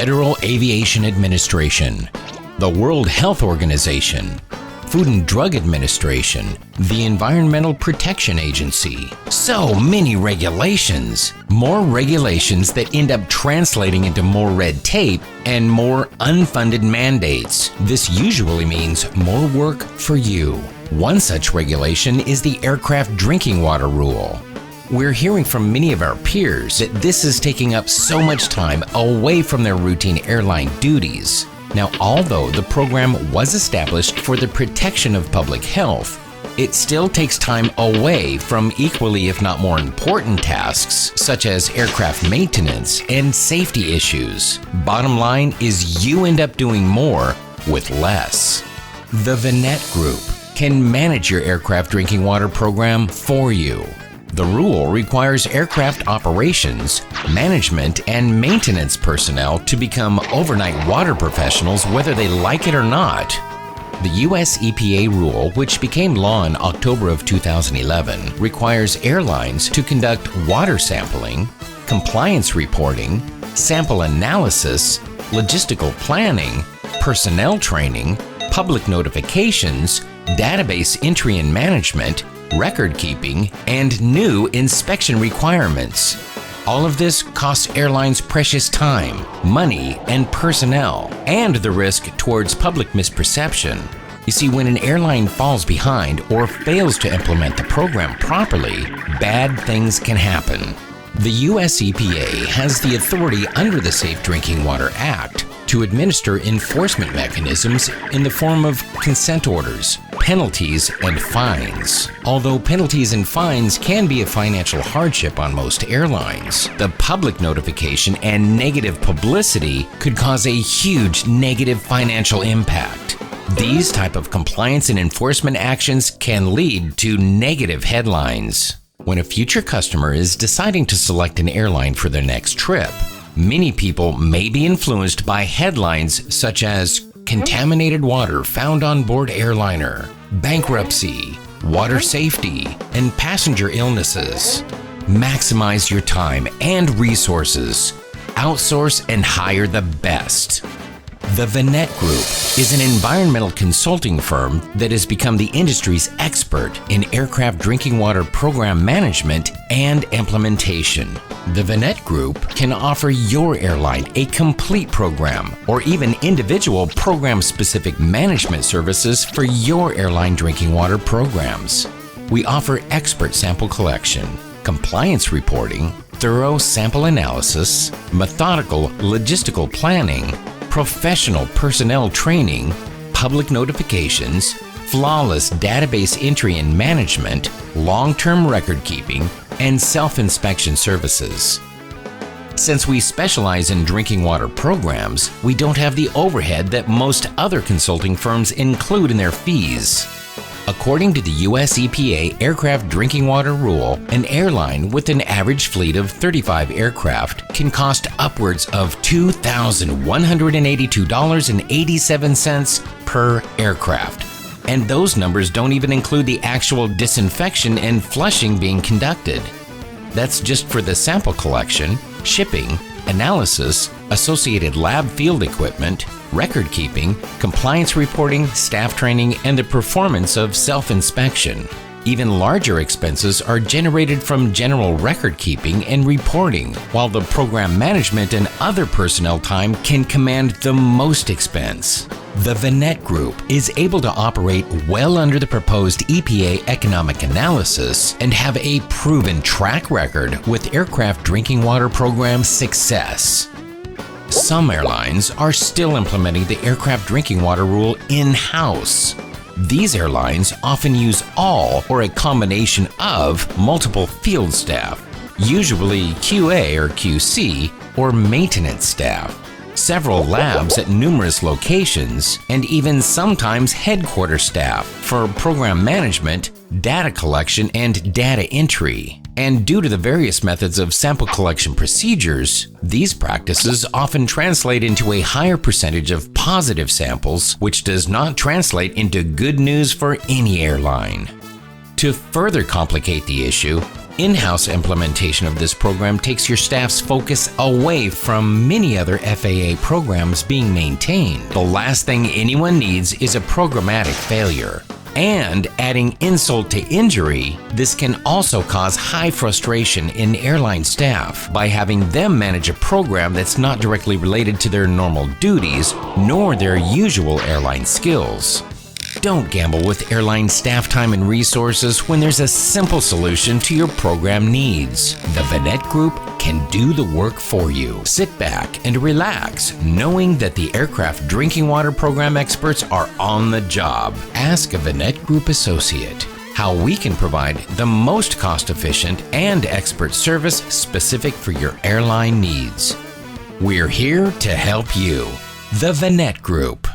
Federal Aviation Administration, the World Health Organization, Food and Drug Administration, the Environmental Protection Agency. So many regulations. More regulations that end up translating into more red tape and more unfunded mandates. This usually means more work for you. One such regulation is the Aircraft Drinking Water Rule. We're hearing from many of our peers that this is taking up so much time away from their routine airline duties. Now, although the program was established for the protection of public health, it still takes time away from equally, if not more important tasks, such as aircraft maintenance and safety issues. Bottom line is you end up doing more with less. The Vannet Group can manage your aircraft drinking water program for you. The rule requires aircraft operations, management, and maintenance personnel to become overnight water professionals whether they like it or not. The USEPA rule, which became law in October of 2011, requires airlines to conduct water sampling, compliance reporting, sample analysis, logistical planning, personnel training, public notifications, database entry and management, record keeping, and new inspection requirements. All of this costs airlines precious time, money, and personnel, and the risk towards public misperception. You see, when an airline falls behind or fails to implement the program properly, bad things can happen. The US EPA has the authority under the Safe Drinking Water Act to administer enforcement mechanisms in the form of consent orders, penalties, and fines. Although penalties and fines can be a financial hardship on most airlines, the public notification and negative publicity could cause a huge negative financial impact. These type of compliance and enforcement actions can lead to negative headlines. When a future customer is deciding to select an airline for their next trip, many people may be influenced by headlines such as contaminated water found on board airliner, bankruptcy, water safety, and passenger illnesses. Maximize your time and resources. Outsource and hire the best. The Vannet Group is an environmental consulting firm that has become the industry's expert in aircraft drinking water program management and implementation. The Vannet Group can offer your airline a complete program or even individual program-specific management services for your airline drinking water programs. We offer expert sample collection, compliance reporting, thorough sample analysis, methodical logistical planning, professional personnel training, public notifications, flawless database entry and management, long-term record keeping, and self-inspection services. Since we specialize in drinking water programs, we don't have the overhead that most other consulting firms include in their fees. According to the US EPA Aircraft Drinking Water Rule, an airline with an average fleet of 35 aircraft can cost upwards of $2,182.87 per aircraft. And those numbers don't even include the actual disinfection and flushing being conducted. That's just for the sample collection, shipping, analysis, associated lab field equipment, record keeping, compliance reporting, staff training, and the performance of self-inspection. Even larger expenses are generated from general record keeping and reporting, while the program management and other personnel time can command the most expense. The Vannet Group is able to operate well under the proposed EPA economic analysis and have a proven track record with aircraft drinking water program success. Some airlines are still implementing the aircraft drinking water rule in-house. These airlines often use all or a combination of multiple field staff, usually QA or QC or maintenance staff, several labs at numerous locations, and even sometimes headquarters staff for program management, data collection, and data entry. And due to the various methods of sample collection procedures, these practices often translate into a higher percentage of positive samples, which does not translate into good news for any airline. To further complicate the issue, In-house implementation of this program takes your staff's focus away from many other FAA programs being maintained. The last thing anyone needs is a programmatic failure. And adding insult to injury, this can also cause high frustration in airline staff by having them manage a program that's not directly related to their normal duties nor their usual airline skills. Don't gamble with airline staff time and resources when there's a simple solution to your program needs. The Vannet Group can do the work for you. Sit back and relax, knowing that the aircraft drinking water program experts are on the job. Ask a Vannet Group Associate how we can provide the most cost-efficient and expert service specific for your airline needs. We're here to help you. The Vannet Group.